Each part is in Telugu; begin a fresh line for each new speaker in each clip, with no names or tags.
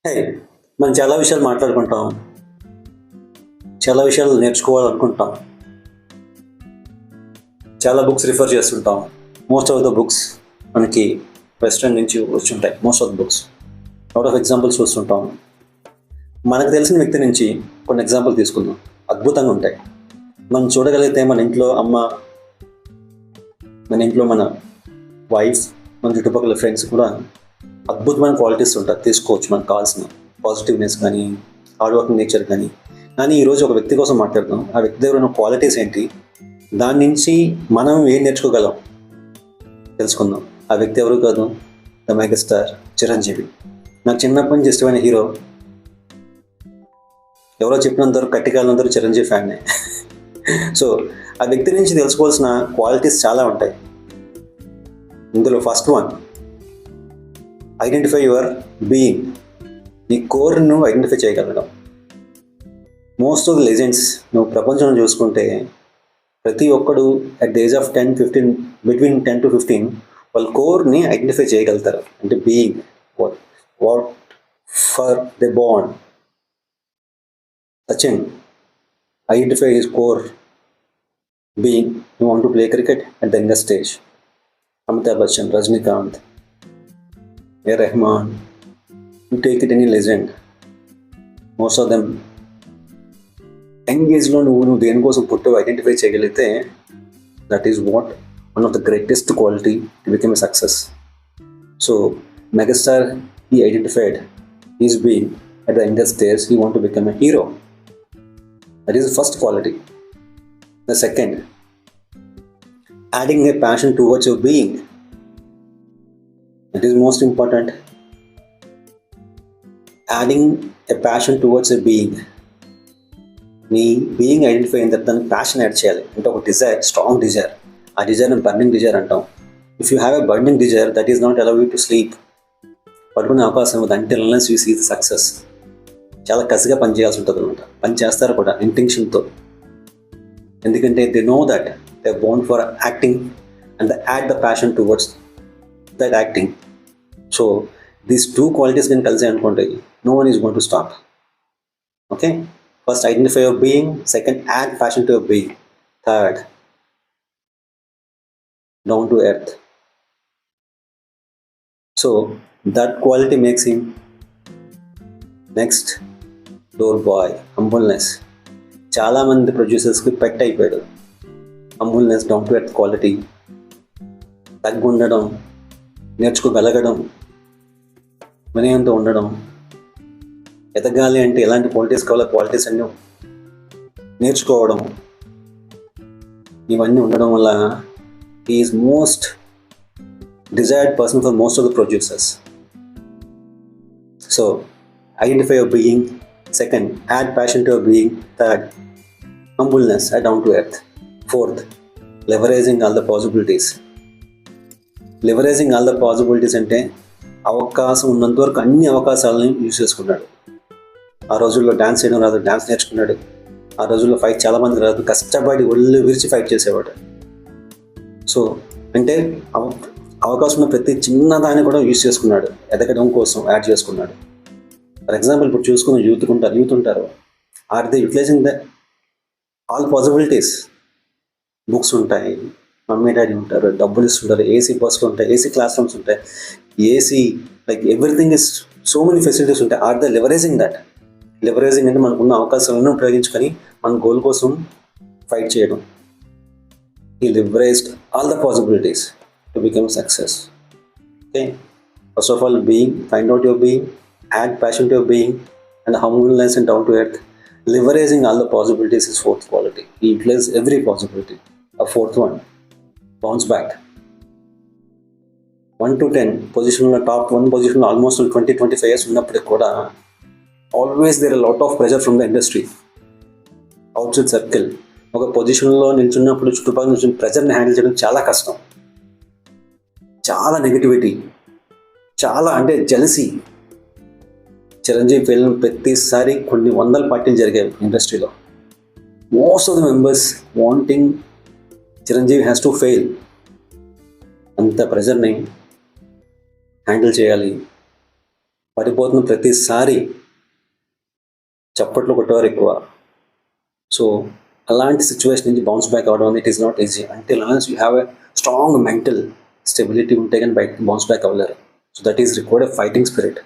హే, మనం చాలా విషయాలు మాట్లాడుకుంటాం. చాలా విషయాలు నేర్చుకోవాలనుకుంటాం. చాలా బుక్స్ రిఫర్ చేస్తుంటాం. మోస్ట్ ఆఫ్ ద బుక్స్ మనకి వెస్ట్రన్ నుంచి వచ్చుంటాయి. Most of the books out of examples చూస్తుంటాం. మనకు తెలిసిన వ్యక్తి నుంచి కొన్ని ఎగ్జాంపుల్ తీసుకుందాం. అద్భుతంగా ఉంటాయి. మనం చూడగలిగితే మన ఇంట్లో అమ్మ, మన ఇంట్లో మన వైఫ్, మన చుట్టుపక్కల ఫ్రెండ్స్ కూడా అద్భుతమైన క్వాలిటీస్ ఉంటాయి. తీసుకోవచ్చు మనకు కావాల్సిన పాజిటివ్నెస్ కానీ, హార్డ్ వర్కింగ్ నేచర్ కానీ ఈరోజు ఒక వ్యక్తి కోసం మాట్లాడదాం. ఆ వ్యక్తి దగ్గర ఉన్న క్వాలిటీస్ ఏంటి, దాని నుంచి మనం ఏం నేర్చుకోగలం తెలుసుకుందాం. ఆ వ్యక్తి ఎవరు కాదు, ద మెగాస్టార్ చిరంజీవి. నాకు చిన్నప్పటి నుంచి ఇష్టమైన హీరో. ఎవరో చెప్పినందరూ కట్టికాలందరూ చిరంజీవి ఫ్యాన్నే. సో ఆ వ్యక్తి నుంచి తెలుసుకోవాల్సిన క్వాలిటీస్ చాలా ఉంటాయి. ఇందులో first one, identify your being. నీ కోర్ను ఐడెంటిఫై చేయగలగడం. మోస్ట్ ఆఫ్ ద లెజెండ్స్ నువ్వు ప్రపంచంలో చూసుకుంటే ప్రతి ఒక్కడు at the age of 10-15, between 10 to 15 వాళ్ళ కోర్ని ఐడెంటిఫై చేయగలుగుతారు. అంటే being, what for the bond. Sachin identify his core being you want to play cricket at the younger stage. Amitabh Bachchan, Rajinikanth, Rahman, you take it any legend, most of them young ఏజ్లో నువ్వు దేనికోసం పుట్టావు ఐడెంటిఫై చేయగలిగితే that is what one of the greatest quality to become a success. So megastar he identified he's being at the younger stage. He want to become a hero. That is the first quality. The second, adding a passion towards your being. That is most important. Adding a passion towards a being. నీ బీయింగ్ ఐడెంటిఫై అయిన తర్వాత దానికి ప్యాషన్ యాడ్ చేయాలి. అంటే ఒక డిజైర్, స్ట్రాంగ్ డిజైర్. ఆ డిజైర్ని బర్నింగ్ డిజైర్ అంటాం. If you have a burning desire that is not allow you to sleep. పడుకునే అవకాశం ఉంది అంటే unless you see the success. చాలా కసిగా పని చేయాల్సి ఉంటుంది అనమాట. పని చేస్తారు కూడా ఇంటెన్షన్తో. ఎందుకంటే they know that they are born for acting and they add the passion towards that acting. So these two qualities can కలిసి అనుకోండి, no one is going to stop. Okay, first identify your being, second add passion to your being, third down to earth. So that quality makes him next door boy. Humbleness. చాలా మంది ప్రొడ్యూసర్స్కి పెట్ అయిపోయాడు. Humbleness, down to earth quality, తగ్గుండడం, నేర్చుకోగలగడం, వినయంతో ఉండడం. ఎదగాలి అంటే ఎలాంటి క్వాలిటీస్ కావాలో క్వాలిటీస్ అన్నీ నేర్చుకోవడం, ఇవన్నీ ఉండడం వల్ల is most desired person for most of the producers. So identify your being, second add passion to your being, third humbleness, down to earth, fourth leveraging all the possibilities. Leveraging all the possibilities అంటే అవకాశం ఉన్నంత వరకు అన్ని అవకాశాలని యూజ్ చేసుకున్నాడు. ఆ రోజుల్లో డ్యాన్స్ చేయడం రాదు, డ్యాన్స్ నేర్చుకున్నాడు. ఆ రోజుల్లో ఫైట్ చాలామంది రాదు, కష్టపడి ఒళ్ళు విరిచి ఫైట్ చేసేవాడు. సో అంటే అవకాశం ఉన్న ప్రతి చిన్నదాన్ని కూడా యూజ్ చేసుకున్నాడు, ఎదగడం కోసం యాడ్ చేసుకున్నాడు. ఫర్ ఎగ్జాంపుల్ ఇప్పుడు చూసుకున్న యూత్ ఉంటారు. Are they utilising the all possibilities? Books ఉంటాయి, మమ్మీ డాడీ ఉంటారు, డబ్బులు ఇస్తుంటారు, ఏసీ బస్సులు ఉంటాయి, ఏసీ క్లాస్ రూమ్స్ ఉంటాయి, AC like everything is so many facilities ఉంటాయి. Are the leveraging that? Leveraging అంటే మనకున్న అవకాశాలను ఉపయోగించుకొని మన గోల్ కోసం ఫైట్ చేయడం. ఈ leveraged all the possibilities to become success. Okay, first of all being, find out your being, add passion to your being and humbleness and down to earth. Leveraging all the possibilities is fourth quality. He utilize every possibility. A fourth one, bounce back. 1 to 10 పొజిషన్లో, టాప్ 1 పొజిషన్లో ఆల్మోస్ట్ 20-25 years ఉన్నప్పటికి కూడా always there lot of pressure from the industry, outside circle. ఒక పొజిషన్లో నిల్చున్నప్పుడు చుట్టుపక్కల నుంచి ప్రెషర్ని హ్యాండిల్ చేయడం చాలా కష్టం. చాలా నెగిటివిటీ, చాలా అంటే జెలసీ. చిరంజీవి ఫిల్మ్ ప్రతిసారి కొన్ని వందల పార్టీలు జరిగాయి ఇండస్ట్రీలో. Most of the members wanting Chiranjeevi has to fail. అంత ప్రెజర్ని హ్యాండిల్ చేయాలి. పడిపోతున్న ప్రతిసారి చప్పట్లు కొట్టేవారు ఎక్కువ. సో అలాంటి సిచ్యువేషన్ నుంచి బౌన్స్ బ్యాక్ అవ్వడం అనేది it is not easy. Until unless you have a strong mental stability ఉంటే కానీ బయట బౌన్స్ బ్యాక్ అవ్వలేరు. So that is required a fighting spirit.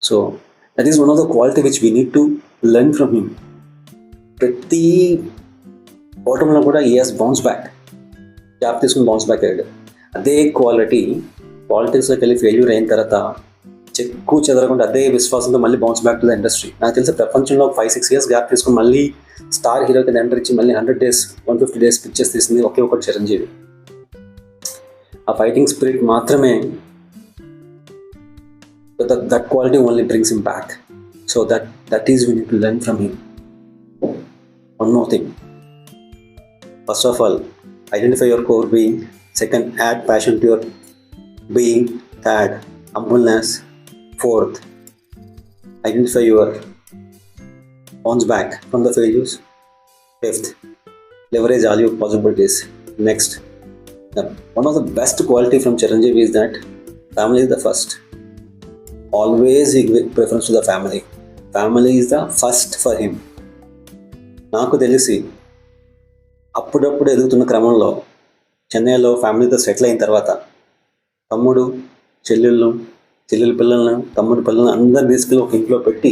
So that is one of the quality which we need to learn from him. ప్రతి ఓటంలో కూడా ఈ హెస్ బౌన్స్ బ్యాక్, గ్యాప్ తీసుకుని బౌన్స్ బ్యాక్ అయ్యాడు. అదే క్వాలిటీ పాలిటిక్స్లోకి వెళ్ళి ఫెయిల్యూర్ అయిన తర్వాత చెక్కు చెదరకుండా అదే విశ్వాసంతో మళ్ళీ bounce back to the industry. నాకు తెలిసి ప్రపంచంలో 5-6 years గ్యాప్ తీసుకుని మళ్ళీ స్టార్ హీరో కింద ఎంటర్ ఇచ్చి మళ్ళీ 100 days 150 days పిక్చర్స్ తీసింది ఒకే ఒకటి చిరంజీవి. ఆ ఫైటింగ్ స్పిరిట్ మాత్రమే, that quality only brings him back. So that is we need to learn from him. One more thing, first of all identify your core being. Second, add passion to your being. Third, humbleness. Fourth, identify your bounce back from the failures. Fifth, leverage all your possibilities. Next, one of the best quality from Chiranjeevi is that family is the first. Always he give preference to the family. Family is the first for him. నాకు తెలిసి అప్పుడప్పుడు ఎదుగుతున్న క్రమంలో చెన్నైలో ఫ్యామిలీతో సెటిల్ అయిన తర్వాత తమ్ముడు చెల్లెళ్ళు పిల్లలను తమ్ముడు పిల్లలను అందరిని తీసుకెళ్ళి ఒక ఇంట్లో పెట్టి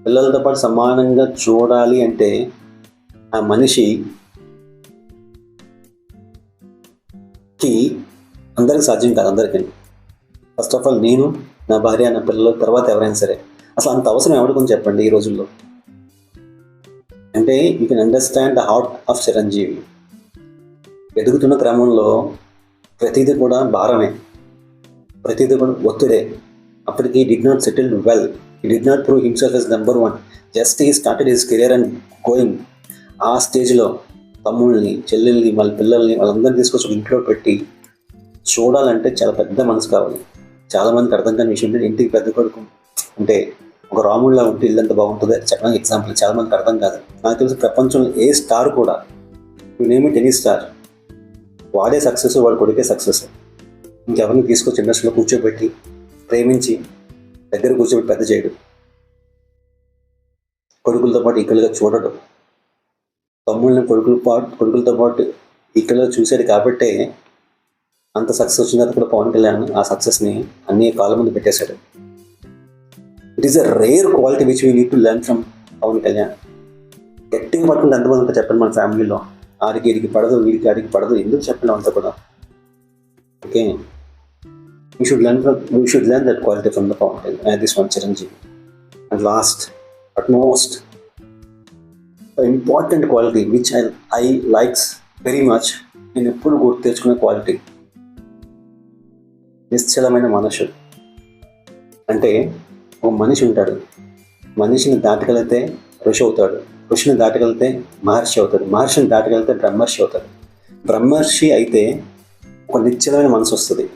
పిల్లలతో పాటు సమానంగా చూడాలి అంటే ఆ మనిషికి అందరికి సాధ్యం కాదు. అందరికీ ఫస్ట్ ఆఫ్ ఆల్ నేను, నా భార్య, నా పిల్లలు, తర్వాత ఎవరైనా సరే. అసలు అంత అవసరం ఎవరికి చెప్పండి ఈ రోజుల్లో. అంటే you can understand the heart of Chiranjeevi. ఎదుగుతున్న క్రమంలో ప్రతిదీ కూడా భారమే, ప్రతిదీ కూడా ఒత్తిడే. అప్పటికి did not settle well, he did not prove himself as number one. Just he started his career and going. ఆ స్టేజ్లో తమ్ముళ్ళని, చెల్లెల్ని, వాళ్ళ పిల్లల్ని వాళ్ళందరినీ తీసుకొచ్చి ఒక ఇంట్లో పెట్టి చూడాలంటే చాలా పెద్ద మనసు కావాలి. చాలామందికి అర్థం కాని విషయం ఏంటంటే ఇంటికి పెద్ద కొడుకు అంటే ఒక రాముడిలా ఉంటే ఇల్లు ఎంత బాగుంటుంది చెప్పడానికి ఎగ్జాంపుల్ చాలామందికి అర్థం కాదు. నాకు తెలిసి ప్రపంచంలో ఏ స్టార్ కూడా, you name it any star, వాడే సక్సెస్, వాడి కొడుకే సక్సెస్. ఇంకెవరిని తీసుకొచ్చి ఇండస్ట్రీలో కూర్చోబెట్టి ప్రేమించి దగ్గర కూర్చోబెట్టి పెద్ద చేయడు, కొడుకులతో పాటు ఈక్వల్గా చూడడు. తమ్ముళ్ళని కొడుకులతో పాటు ఈక్వల్గా చూశాడు కాబట్టే అంత సక్సెస్ వచ్చిన తర్వాత కూడా పవన్ కళ్యాణ్ ఆ సక్సెస్ని అన్ని కాళ్ళ ముందు పెట్టేశాడు. It is a rare quality which we need to learn from Pawan Kalyan. గట్టిగా పట్టుకుంటే ఎంతమంది ఉంటే చెప్పండి మన ఫ్యామిలీలో, ఆడికి ఇడికి పడదు, వీడికి ఆడికి పడదు, ఎందుకు చెప్పలేం అంతా కూడా. Okay, we should learn that quality from the Pawan Kalyan and this one Chiranjeevi. And last but most important quality which I likes very much, నేను ఎప్పుడు గుర్తు తెచ్చుకునే క్వాలిటీ నిశ్చలమైన మనసు. అంటే ఒక మనిషి ఉంటాడు, మనిషిని దాటగలిగితే ఋషి అవుతాడు, ఋషిని దాటగలిగితే మహర్షి అవుతాడు, మహర్షిని దాటగలిగితే బ్రహ్మర్షి అవుతాడు. బ్రహ్మర్షి అయితే ఒక నిశ్చలమైన మనసు వస్తుంది.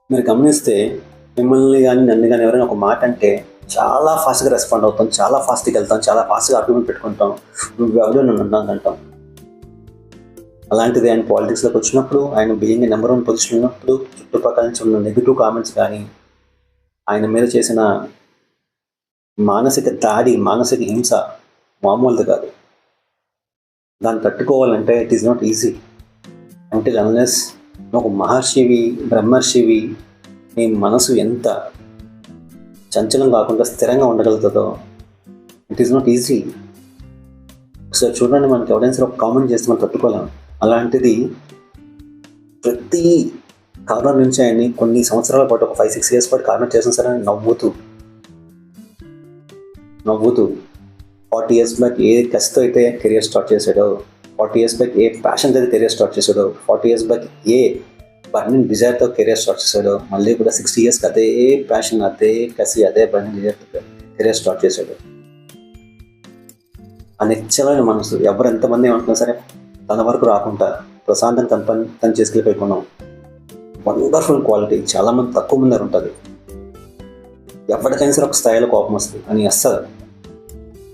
మీరు గమనిస్తే మిమ్మల్ని కానీ నన్ను కానీ ఎవరైనా ఒక మాట అంటే చాలా ఫాస్ట్గా రెస్పాండ్ అవుతాం, చాలా ఫాస్ట్గా వెళ్తాం, చాలా ఫాస్ట్గా ఆర్గ్యుమెంట్ పెట్టుకుంటాం, నువ్వు ఎవరో నన్ను అన్నాను అంటాం. అలాంటిది ఆయన పాలిటిక్స్లోకి వచ్చినప్పుడు, ఆయన బీయింగ్ నెంబర్ 1 పొజిషన్ ఉన్నప్పుడు చుట్టుపక్కల నుంచి ఉన్న నెగిటివ్ కామెంట్స్ కానీ, ఆయన మీద చేసిన మానసిక దాడి, మానసిక హింస మామూలుది కాదు. దాన్ని తట్టుకోవాలంటే ఇట్ ఈస్ నాట్ ఈజీ. అంటే అన్లెస్ ఒక మహర్షివి, బ్రహ్మర్షివి, నీ మనసు ఎంత చంచలం కాకుండా స్థిరంగా ఉండగలుగుతుందో ఇట్ ఈస్ నాట్ ఈజీ. ఒకసారి చూడండి, మనకి ఎవరైనా సరే ఒక కామెంట్ చేస్తే మనం తట్టుకోలేము. అలాంటిది ప్రతి కార్నర్ నుంచి ఆయన్ని కొన్ని సంవత్సరాల పాటు, ఒక 5-6 years పాటు కార్నర్ చేసిన సరే నవ్వుతూ 40 years బ్యాక్ ఏ కసితో అయితే కెరియర్ స్టార్ట్ చేశాడో, 40 years బ్యాక్ ఏ ప్యాషన్తో అయితే కెరియర్ స్టార్ట్ చేశాడో, 40 years బ్యాక్ ఏ బర్నింగ్ డిజైర్తో కెరియర్ స్టార్ట్ చేశాడో, మళ్ళీ కూడా 60 years అదే ప్యాషన్, అదే కసి, అదే బర్నింగ్ డిజైర్తో కెరియర్ స్టార్ట్ చేశాడు. ఆ నిశ్చలమైన మనసు ఎవరు ఎంతమంది ఏమంటున్నా సరే తన వరకు రాకుండా ప్రశాంతంగా తన పని తను చేసుకెళ్ళిపోయిపోయినాం. Wonderful quality. చాలామంది తక్కువ మంది ఉంటుంది. ఎవరికైనా సరే ఒక స్థాయిలో కోపం వస్తుంది అని అస్సలు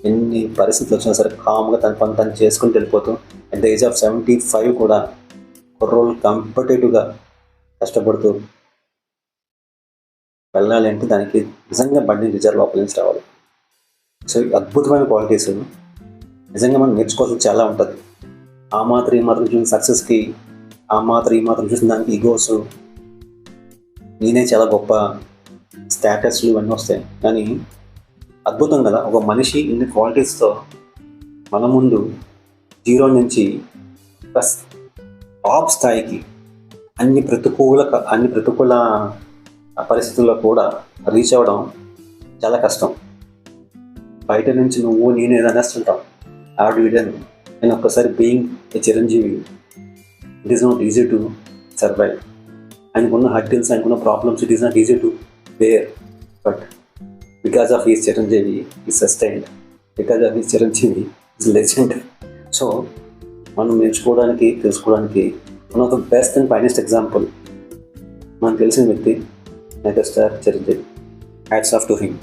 ఎన్ని పరిస్థితులు వచ్చినా సరే కామ్గా తన పని తను చేసుకుని వెళ్ళిపోతూ అట్ ద ఏజ్ ఆఫ్ 75 కూడా కుర్రోళ్ళు కంఫర్టేటివ్గా కష్టపడుతూ వెళ్ళాలి అంటే దానికి నిజంగా బండి రిజర్వ్ లోపల నుంచి రావాలి. సో అద్భుతమైన క్వాలిటీస్ నిజంగా మనం నేర్చుకోవాల్సి చాలా ఉంటుంది. ఆ మాత్రం ఈ మాత్రం చూసిన సక్సెస్కి, ఆ మాత్రం ఈ మాత్రం చూసిన దానికి ఈగోస్, నేనే చాలా గొప్ప స్టేటస్లు ఇవన్నీ వస్తాయి. కానీ అద్భుతం కదా, ఒక మనిషి ఇన్ని క్వాలిటీస్తో మన ముందు జీరో నుంచి ప్లస్ టాప్ స్థాయికి అన్ని ప్రతికూల పరిస్థితుల్లో కూడా రీచ్ అవ్వడం చాలా కష్టం. బయట నుంచి నువ్వు నేను ఏదైనా అనేస్తుంటాం, ఆవిడ వీడని. నేను ఒక్కసారి being a Chiranjeevi, it is not easy to survive. ఆయనకున్న హర్టిల్స్, ఆయనకున్న problems, it is not easy to bear. But because of his Chiranjeevi is sustained, because of his Chiranjeevi is legend. So మనం నేర్చుకోవడానికి, తెలుసుకోవడానికి one of the best and finest example మనకు తెలిసిన వ్యక్తి megastar Chiranjeevi. Hats off to him.